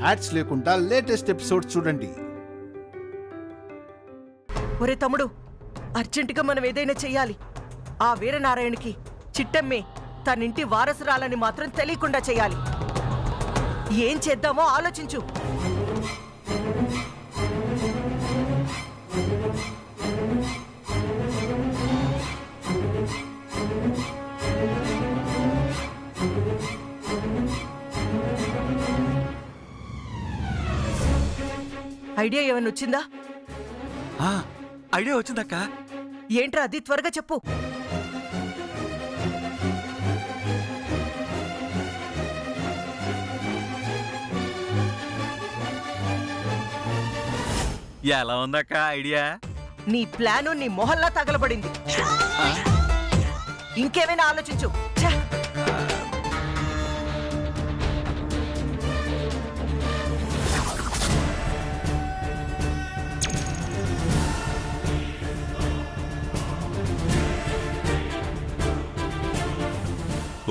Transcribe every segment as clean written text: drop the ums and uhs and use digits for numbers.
Ads లేకుండా latest episodes చూడండి. ఒరే తమ్ముడు, అర్జెంటుగా మనం ఏదైనా చెయ్యాలి. ఆ వీరనారాయణకి చిట్టమ్మే తనింటి వారసురాలని మాత్రం తెలియకుండా చెయ్యాలి. ఏం చేద్దామో ఆలోచించు. ఐడియా ఏమన్నా వచ్చిందా? ఐడియా వచ్చిందక్క. ఏంట్రా అది? త్వరగా చెప్పు. ఎలా ఉందక్క ఐడియా? నీ ప్లాను నీ మొహల్లా తగలబడింది. ఇంకేమైనా ఆలోచించు.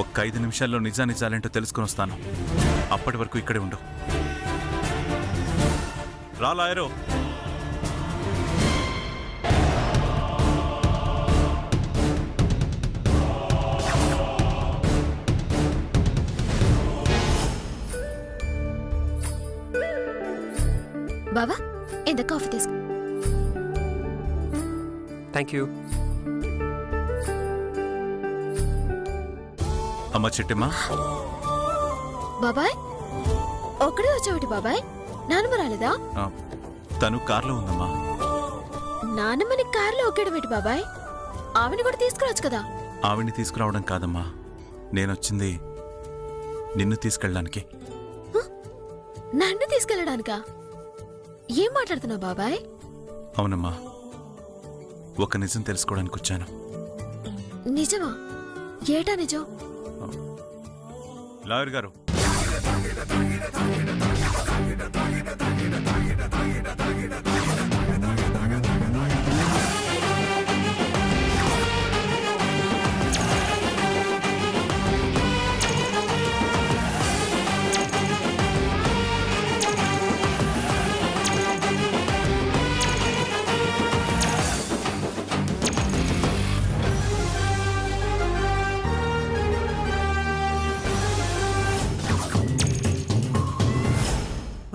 ఒక్క 5 నిమిషాల్లో నిజానిజాలేంటో తెలుసుకుని వస్తాను. అప్పటి వరకు ఇక్కడే ఉండు. రా లాయరు. బావా, ఇంత కాఫీ తీసుకో. Thank you. అమ్మ చిట్టమ్మా. బాబాయ్, ఒక్కడే వచ్చావుటి బాబాయ్? నానమ్మ రాలేదా? తను కార్లో ఉందమ్మా. నానమ్మని కార్లో ఒక్కడమేటి బాబాయ్? ఆవిని కూడా తీసుకురావచ్చు కదా. ఆవిడ్ని తీసుకురావడం కాదమ్మా, నేనొచ్చింది నిన్ను తీసుకెళ్ళడానికి. నన్ను తీసుకెళ్ళడానికా? ఏం మాట్లాడుతున్నావు బాబాయ్? అవునమ్మా, ఒక నిజం తెలుసుకోవడానికి వచ్చాను. నిజమా? ఏటా నిజం? లాయర్ గారు,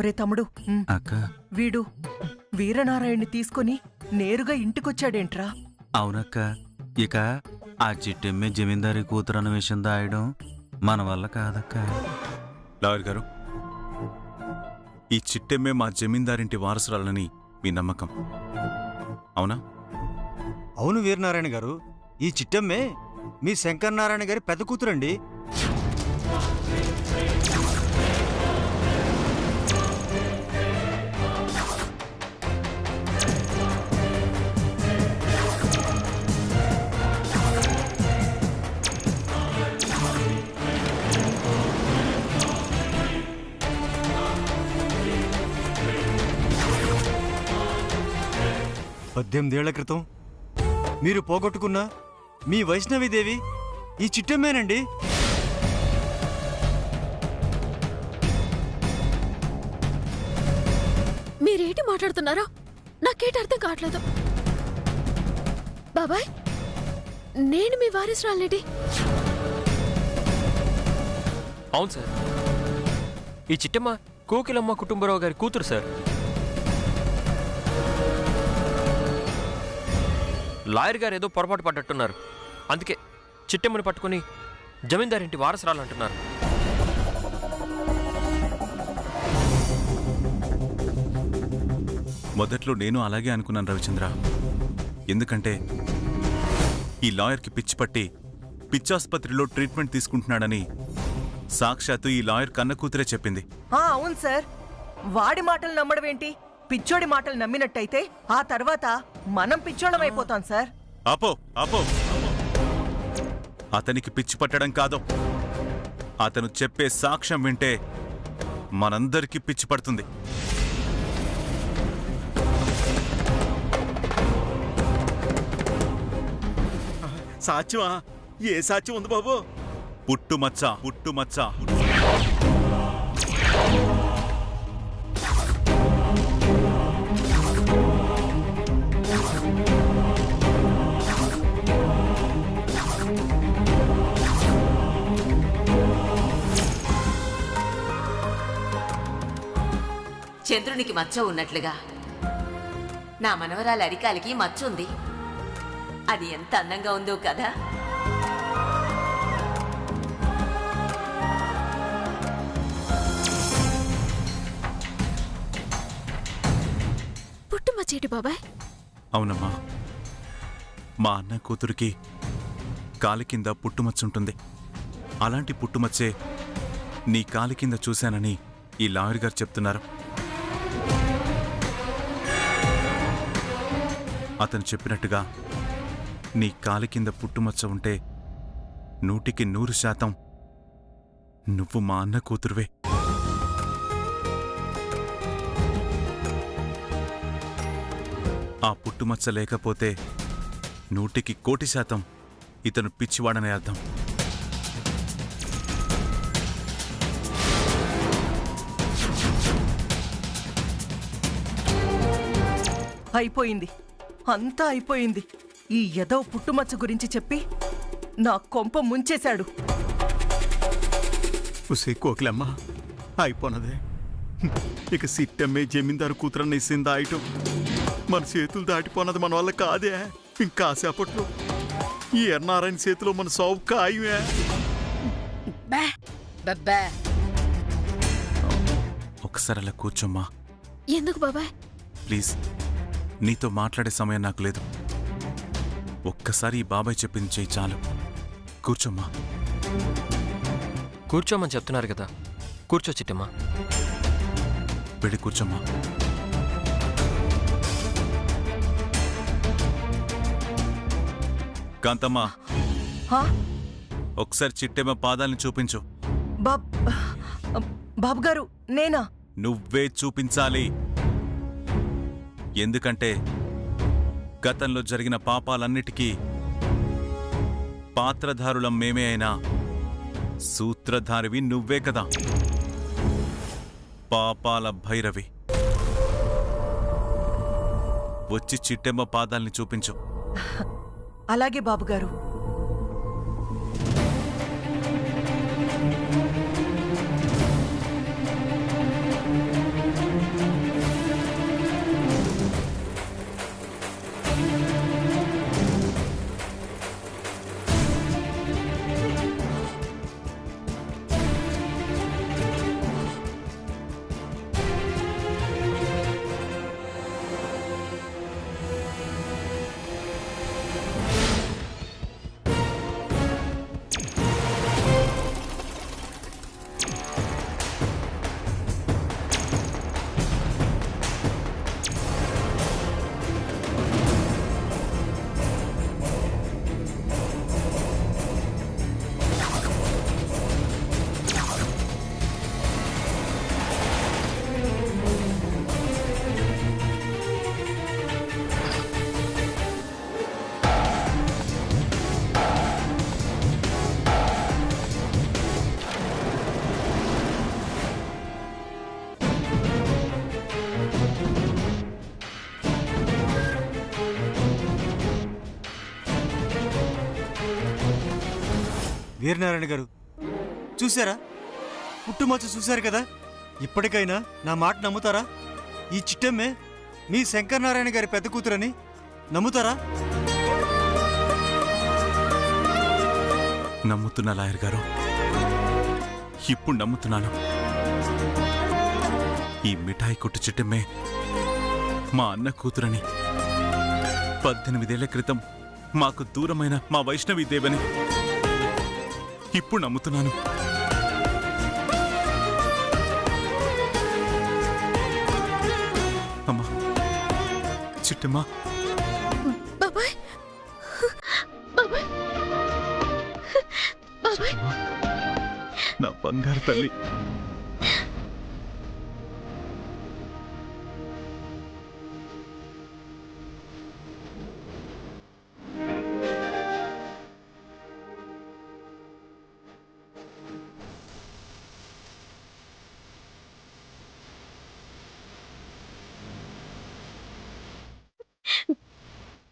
ఒరే తమ్ముడు, అక్క వీడు వీరనారాయణ్ని తీసుకుని నేరుగా ఇంటికొచ్చాడేంట్రా? అవునక్క, ఇక ఆ చిట్టెమ్మే జమీందారీ కూతురన్న విషయం దాయడం మన వల్ల కాదక్క. లాయర్ గారు, ఈ చిట్టెమ్మే మా జమీందారింటి వారసురాలని మీ నమ్మకం అవునా? అవును వీరనారాయణ గారు, ఈ చిట్టమ్మే మీ శంకరనారాయణ గారి పెద్ద కూతురండి. పద్దెనిమిదేళ్ల క్రితం మీరు పోగొట్టుకున్న మీ వైష్ణవిదేవి ఈ చిట్టమ్మేనండి. మీరేంటి మాట్లాడుతున్నారో నాకేంటి అర్థం కావట్లేదు. బాబాయ్, నేను మీ వారసురాలినేటి? అవును సార్, ఈ చిట్టమ్మ కోకిలమ్మ కుటుంబరావు గారి కూతురు సార్. లాయర్ గారు ఏదో పొరపాటు పడ్డట్టున్నారు. అందుకే చిట్టమ్మని పట్టుకుని జమీందారింటి వారసురాలు అంటున్నారు. మొదట్లో నేను అలాగే అనుకున్నాను రవిచంద్ర. ఎందుకంటే ఈ లాయర్కి పిచ్చి పట్టి పిచ్చాసుపత్రిలో ట్రీట్మెంట్ తీసుకుంటున్నాడని సాక్షాత్తు ఈ లాయర్ కన్న కూతురే చెప్పింది. అవును సార్, వాడి మాటలు నమ్మడం ఏంటి? పిచ్చోడి మాటలు నమ్మినట్టయితే ఆ తర్వాత మనం పిచ్చోళం అయిపోతాం సార్. ఆపో ఆపో, అతనికి పిచ్చి పట్టడం కాదు, అతను చెప్పే సాక్ష్యం వింటే మనందరికీ పిచ్చి పడుతుంది. సాక్ష్యమా? ఏ సాక్ష్యం ఉంది బాబు? పుట్టుమచ్చ పుట్టుమచ్చ చంద్రునికి మచ్చ ఉన్నట్లుగా నా మనవరాలి అరికాలికి మచ్చ ఉంది. అది ఎంత అందంగా ఉందో కదా. పుట్టుమచ్చేటి బాబాయ్? అవునమ్మా, మా అన్న కూతురికి కాలి కింద పుట్టుమచ్చుంటుంది. అలాంటి పుట్టుమచ్చే నీ కాలి కింద చూశానని ఈ లాయర్ గారు చెప్తున్నారు. అతను చెప్పినట్టుగా నీ కాలి కింద పుట్టుమచ్చ ఉంటే 100% నువ్వు మా అన్న కూతురువే. ఆ పుట్టుమచ్చ లేకపోతే 100% ఇతను పిచ్చివాడనే అర్థం. అయిపోయింది, అంతా అయిపోయింది. ఈ ఎదవ పుట్టుమచ్చ గురించి చెప్పి నా కొంప ముంచేశాడు. ఉసే కోకిలమ్మ, అయిపోనదే. ఇక సిట్టమ్మే జమీందారు కూతురన్న ఇచ్చింది దాయటం మన చేతులు దాటిపోనది మన వల్ల కాదే. ఇంకాసేపట్లో ఈ ఎర్నారాయణ చేతిలో మన సావు ఖాయమే. ఒకసారి అలా కూర్చోమ్మా. ఎందుకు బాబాయ్? ప్లీజ్, నీతో మాట్లాడే సమయం నాకు లేదు. ఒక్కసారి ఈ బాబాయ్ చెప్పింది చెయ్యి చాలు. కూర్చోమ్మా. కూర్చోమని చెప్తున్నారు కదా, కూర్చో చిట్టమ్మా. వెళ్ళి కూర్చోమ్మా. కాంతమ్మా, హా? ఒకసారి చిట్టేమ పాదాలని చూపించు. బాబు గారు, నేనా? నువ్వే చూపించాలి. ఎందుకంటే గతంలో జరిగిన పాపాలన్నిటికీ పాత్రధారులం మేమే అయినా సూత్రధారివి నువ్వే కదా. పాపాల భైరవి. వచ్చి చిట్టెమ్మ పాదాల్ని చూపించు. అలాగే బాబుగారు. వీరనారాయణ గారు చూసారా? పుట్టుమచ్చ చూశారు కదా. ఇప్పటికైనా నా మాట నమ్ముతారా? ఈ చిట్టమ్మే మీ శంకరనారాయణ గారి పెద్ద కూతురని నమ్ముతారా? నమ్ముతున్నా లాయర్ గారు, ఇప్పుడు నమ్ముతున్నాను. ఈ మిఠాయి కొట్టు చిట్టమ్మే మా అన్న కూతురని, 18 ఏళ్ల క్రితం మాకు దూరమైన మా వైష్ణవి దేవని ఇప్పుడు నమ్ముతున్నాను. అమ్మా, చిట్టమ్మా. బాబాయ్, బాబాయ్, బాబాయ్. నా బంగారు తల్లి.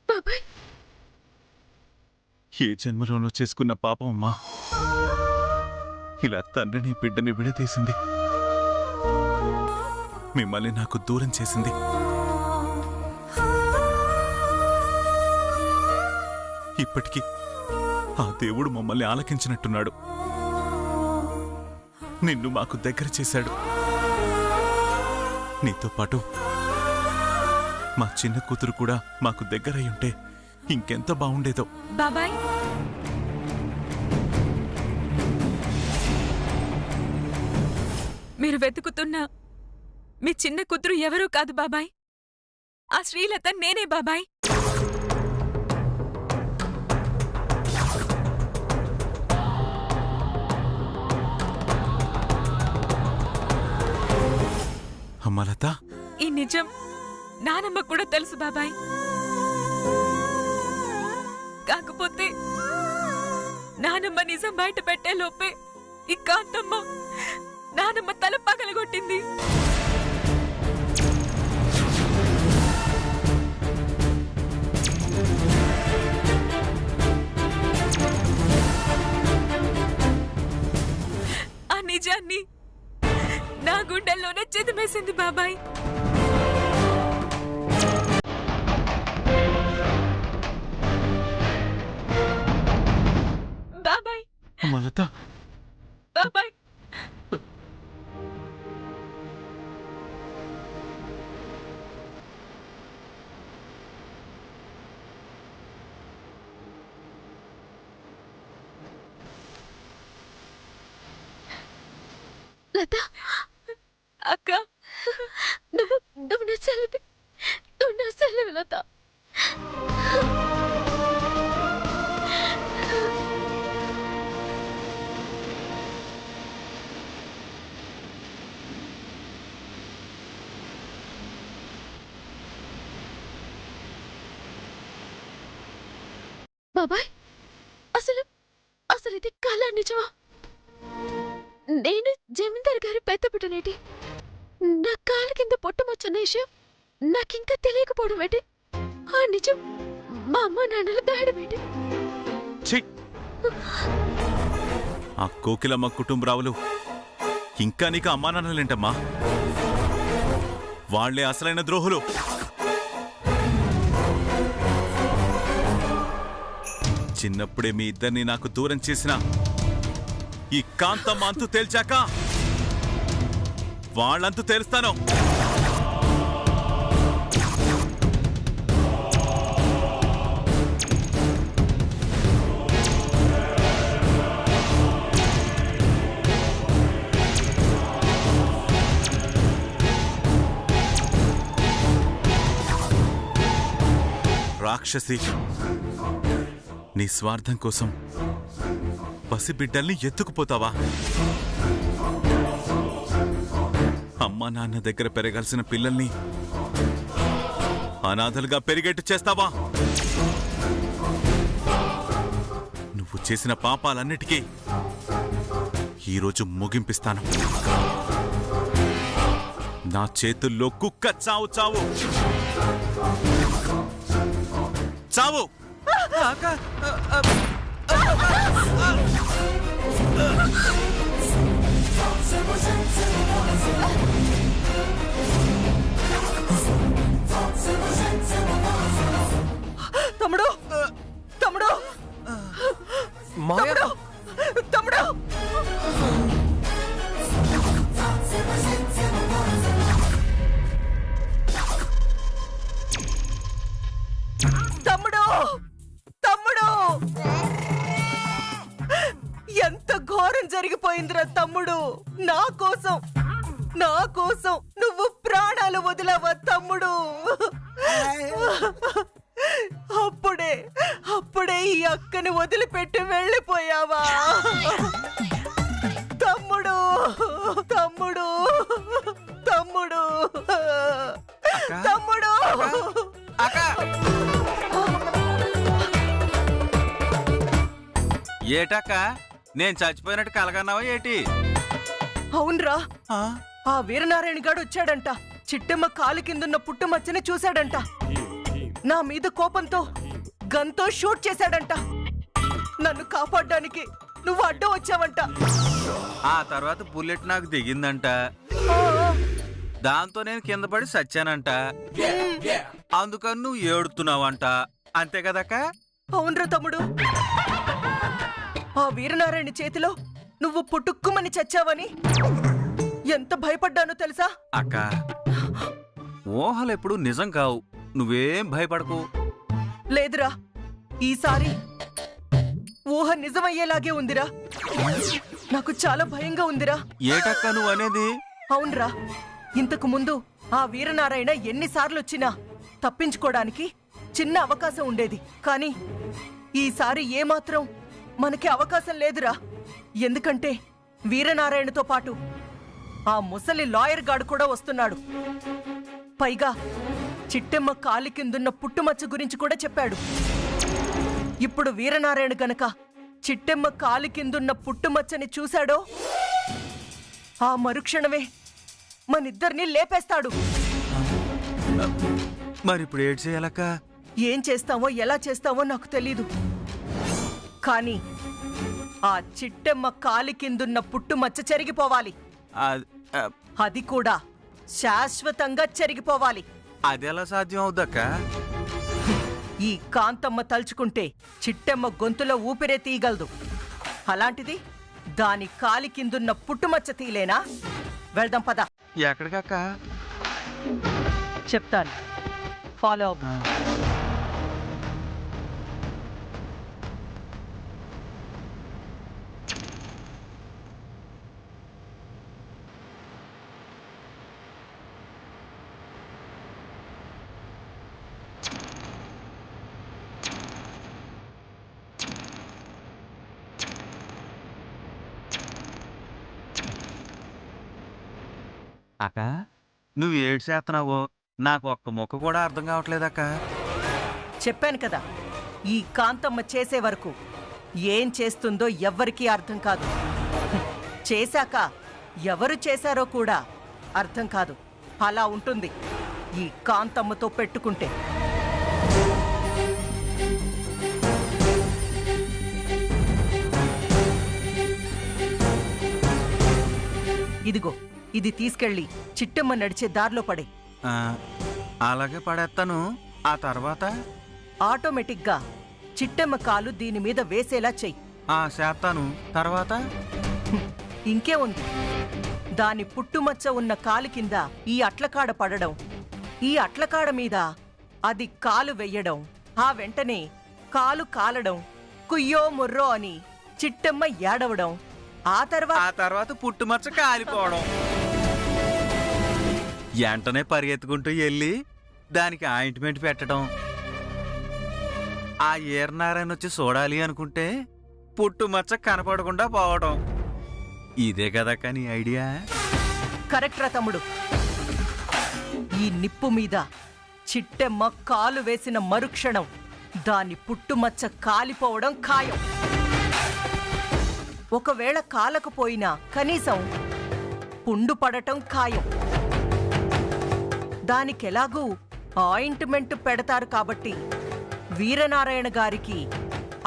బాబాయ్, ఏ జన్మలోనో చేసుకున్న పాపం అమ్మా, ఇలా తండ్రిని బిడ్డని విడదీసింది. మిమ్మల్ని నాకు దూరం చేసింది. ఇప్పటికీ ఆ దేవుడు మమ్మల్ని ఆలకించినట్టున్నాడు. నిన్ను మాకు దగ్గర చేశాడు. నీతో పాటు మా చిన్న కూతురు కూడా మాకు దగ్గరై ఉంటే ఇంకెంత బాగుండేదో. బాబాయ్, మీరు వెతుకుతున్న మీ చిన్న కూతురు ఎవరూ కాదు బాబాయ్. ఆ శ్రీలత నేనే బాబాయ్. అమ్మా లత, ఈ నిజం నానమ్మ కూడా తెలుసు బాబాయ్. కాకపోతే నానమ్మ నిజం బయట పెట్టే లోపే ఈ కాంతమ్మ నానమ్మ తల పగలగొట్టింది. ఆ నిజాన్ని నా గుండెల్లోనే చిదిమేసింది బాబాయ్. బాబాయ్, అమ్మా లత, బాబాయ్, లత, అక్క, నువ్వు నా సెలవి, నువ్వు నా సెలవి లత. బాబాయ్, అసలు అసలు ఇది కళ నిజమా? నేను జమీందార్ గారి పెద్ద బిడ్డనేటి. నా కాళ్ళ కింద పొట్టమొచ్చిన విషయం నాకింకా తెలియకపోవడం ఏంటి? ఆ నిజం మా అమ్మ నాన్నలు దాయడమేంటి? ఆ కోకిలమ్మ కుటుంబరావులు ఇంకా నీకు అమ్మా నాన్నలేంటమ్మా? వాళ్లే అసలైన ద్రోహులు. చిన్నప్పుడే మీ ఇద్దరిని నాకు దూరం చేసిన ఈ కాంతమ్మ అంతు తేల్చాక వాళ్ళంతు తేలుస్తాను. రాక్షసి, నీ స్వార్థం కోసం పసిబిడ్డల్ని ఎత్తుకుపోతావా? అమ్మా నాన్న దగ్గర పెరగాల్సిన పిల్లల్ని అనాథలుగా పెరిగేట్టు చేస్తావా? నువ్వు చేసిన పాపాలన్నిటికీ ఈరోజు ముగింపిస్తాను. నా చేతుల్లో కుక్క చావు చావు చావు. తమ్ముడు, తమ్ముడు, మాయా, తమ్ముడు, తమ్ముడు, తమ్ముడు, ఎంత ఘోరం జరిగిపోయిందిరా తమ్ముడు. నా కోసం నువ్వు ప్రాణాలు వదిలావా తమ్ముడు? అప్పుడే ఈ అక్కని వదిలిపెట్టి వెళ్ళిపోయావా తమ్ముడు? తమ్ముడు, తమ్ముడు, తమ్ముడు. ఏటక్క, నేను చచ్చిపోయినట్టు కలగన్నావా ఏటి? అవునరా, ఆ వీరనారాయణ గాడు వచ్చాడంట. చిట్టమ్మ కాలు కిందున్న పుట్టుమచ్చని చూశాడంట. నా మీద కోపంతో గన్తో షూట్ చేశాడంట. నన్ను కాపాడడానికి నువ్వు అడ్డం వచ్చావంట. ఆ తర్వాత బుల్లెట్ నాకు దిగిందంట. దాంతో నేను కింద పడి సచ్చానంట. అందుకని నువ్వు ఏడుతున్నావంట, అంతే కదక్క? అవునరా తమ్ముడు, ఆ వీరనారాయణ చేతిలో నువ్వు పుట్టుక్కుమని చచ్చావని ఎంత భయపడ్డానో తెలుసా? అక్క, ఊహలెప్పుడు నిజం కావు, నువ్వేం భయపడకు. లేదురా, ఈసారి ఊహ నిజమయ్యేలాగే ఉందిరా. నాకు చాలా భయంగా ఉందిరా. ఏటక్క నువ్వు అనేది? అవునరా, ఇంతకు ముందు ఆ వీరనారాయణ ఎన్నిసార్లు వచ్చినా తప్పించుకోవడానికి చిన్న అవకాశం ఉండేది. కానీ ఈసారి ఏమాత్రం మనకి అవకాశం లేదురా. ఎందుకంటే వీరనారాయణతో పాటు ఆ ముసలి లాయర్ గాడు కూడా వస్తున్నాడు. పైగా చిట్టెమ్మ కాలి కిందున్న పుట్టుమచ్చ గురించి కూడా చెప్పాడు. ఇప్పుడు వీరనారాయణ గనక చిట్టెమ్మ కాలి కిందున్న పుట్టుమచ్చని చూశాడో ఆ మరుక్షణమే మనిద్దరినీ లేపేస్తాడు. మరిప్పుడు ఏడ్ చేయాలక్క? ఏం చేస్తావో ఎలా చేస్తావో నాకు తెలీదు, కానీ ఆ చిట్టెమ్మ కాలి కిందున్న పుట్టుమచ్చ చెరిగిపోవాలి. అది కూడా శాశ్వతంగా చెరిగిపోవాలి. అదెలా సాధ్యం అవుదక్క? ఈ కాంతమ్మ తలుచుకుంటే చిట్టెమ్మ గొంతులో ఊపిరే తీయగలదు. అలాంటిది దాని కాలి కిందున్న పుట్టుమచ్చ తీలేనా? వెళ్దాం పద. ఎక్కడికక్క? చెప్తాను, ఫాలో అవ్వు. అక్క, నువ్వు ఏడు చేస్తున్నావో నాకు ఒక్క ముక్క కూడా అర్థం కావట్లేదక్క. చెప్పాను కదా, ఈ కాంతమ్మ చేసే వరకు ఏం చేస్తుందో ఎవ్వరికీ అర్థం కాదు. చేశాక ఎవరు చేశారో కూడా అర్థం కాదు. అలా ఉంటుంది ఈ కాంతమ్మతో పెట్టుకుంటే. ఇదిగో, ఇది తీసుకెళ్ళి చిట్టమ్మ నడిచే దారిలో పడే. అలాగే పడేస్తాను. ఆ తర్వాత ఆటోమేటిక్గా చిట్టమ్మ కాలు దీని మీద వేసేలా చెయ్యి. చేస్తాను. తర్వాత ఇంకే ఉంది, దాని పుట్టుమచ్చ ఉన్న కాలు కింద ఈ అట్లకాడ పడడం, ఈ అట్లకాడ మీద అది కాలు వెయ్యడం, ఆ వెంటనే కాలు కాలడం, కుయ్యో ముర్రో అని చిట్టమ్మ ఏడవడం, ఆ తర్వాత పుట్టుమచ్చ కాలిపోవడం. వెంటనే పరిగెత్తుకుంటూ వెళ్ళి దానికి ఆయింట్మెంట్ పెట్టడం. ఆ ఈరనారాయణ వచ్చి చూడాలి అనుకుంటే పుట్టుమచ్చ కనపడకుండా పోవడం. ఇదే కదా కానీ ఐడియా? కరెక్ట్ రా తమ్ముడు. ఈ నిప్పు మీద చిట్టెమ్మ కాలు వేసిన మరుక్షణం దాని పుట్టుమచ్చ కాలిపోవడం ఖాయం. ఒకవేళ కాలకపోయినా కనీసం పుండు పడటం ఖాయం. దానికెలాగూ ఆయింట్మెంట్ పెడతారు కాబట్టి వీరనారాయణ గారికి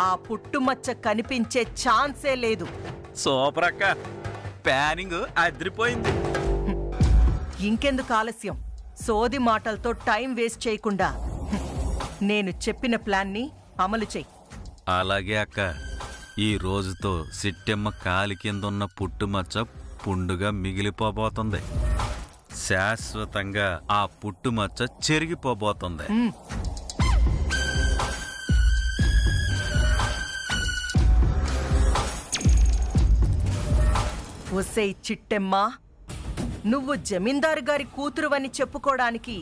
ఆ పుట్టుమచ్చ కనిపించే ఛాన్సే లేదు. సూపర్ అక్క, ప్లానింగ్ అదిరిపోయింది. ఇంకెందుకు ఆలస్యం? సోది మాటలతో టైం వేస్ట్ చేయకుండా నేను చెప్పిన ప్లాన్ని అమలు చెయ్యి. అలాగే అక్క. ఈ రోజుతో సిట్టెమ్మ కాలి కిందున్న పుట్టుమచ్చ పుండుగా మిగిలిపోబోతుంది. శాశ్వతంగా ఆ పుట్టుమచ్చ చెరిగిపోబోతుంది. ఒసే చిట్టెమ్మ, నువ్వు జమీందారు గారి కూతురువని చెప్పుకోవడానికి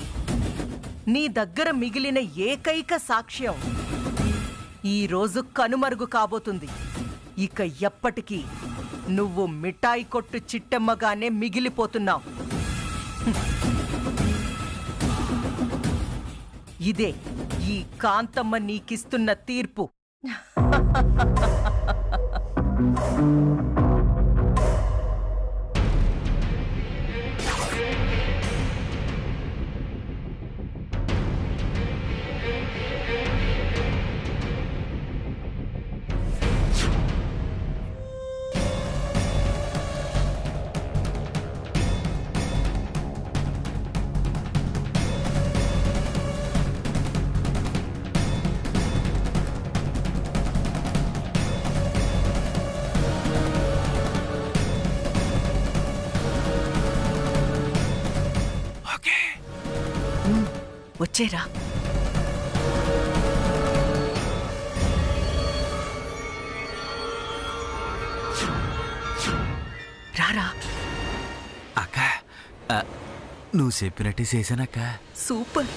నీ దగ్గర మిగిలిన ఏకైక సాక్ష్యం ఈరోజు కనుమరుగు కాబోతుంది. ఇక ఎప్పటికీ నువ్వు మిఠాయి కొట్టు చిట్టెమ్మగానే మిగిలిపోతున్నావు. ఇదే ఈ కాంతమ్మ నీకిస్తున్న తీర్పు. వచ్చేరా. రారా. అక్క నువ్వు చెప్పినట్టే చేశానక్క. సూపర్.